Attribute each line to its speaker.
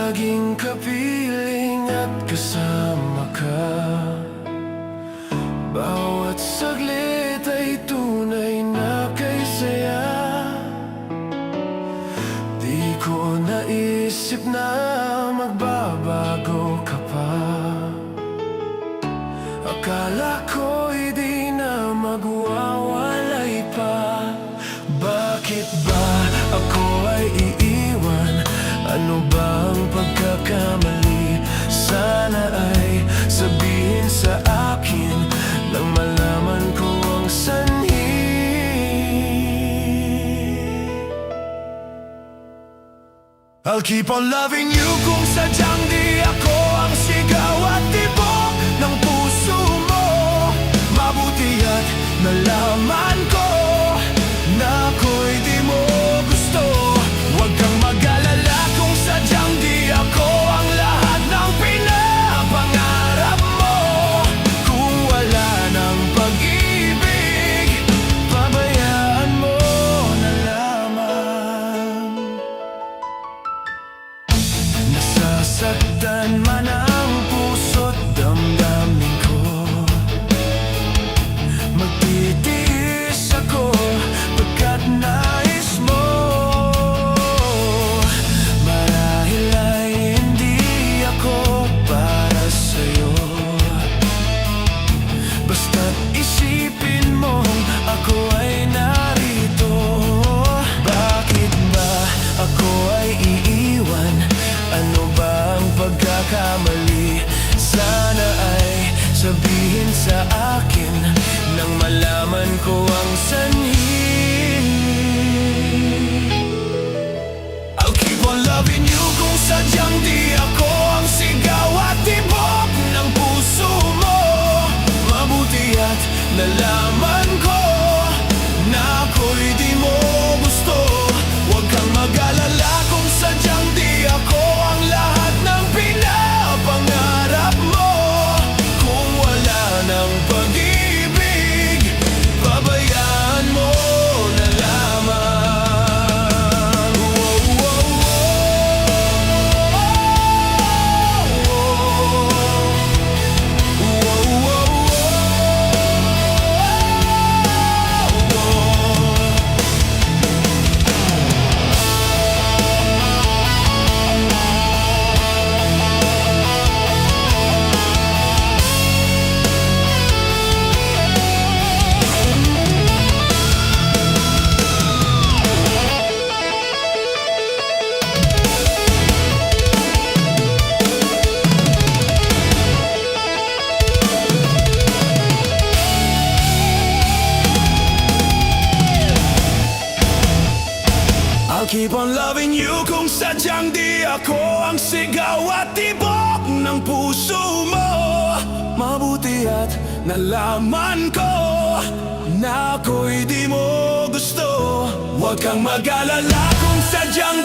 Speaker 1: laging kapiling at kasama ka. Bawat saglit ay tunay na kay saya. Di ko naisip na magbabago ka pa. Akala ko'y di na magwawalay pa. Bakit ba ako ay iiwan? Ano ba ang pagkakamali? Sana ay sabihin sa akin nang malaman ko ang sanhi. I'll keep on loving you kung sadyang di ako ang sigaw at tibok ng puso mo. Mabuti at nalaman ko na ako'y di mo gusto. Huwag kang mag-alala kung sadyang di ako ang lahat ng pinapangarap mo. Kung wala ng pag-ibig, pabayaan mo na lamang. Nasasaktan man ang puso't damdamin ko. Magtitiis ako pagkat nais mo. Marahil ay hindi ako para sa'yo. Basta't isipin mo ako ay narito. Bakit ba ako ay iiwan? Ano ba ang pagkakamali? Sana ay sabihin sa akin nang malaman ko ang sanhi. I'll keep on loving you kung sadyang di ako ang sigaw at tibok ng puso mo. Mabuti at nalaman ko na ako'y di mo gusto. Huwag kang mag-alala kung sadyang di ako ang lahat ng pinapangarap mo. Kung wala ng pag-ibig, pabayaan mo na lamang. I'll keep on loving you kung sadyang di ako ang sigaw at tibok ng puso mo. Mabuti at nalaman ko na ako'y di mo gusto. Huwag kang mag-alala kung sadyang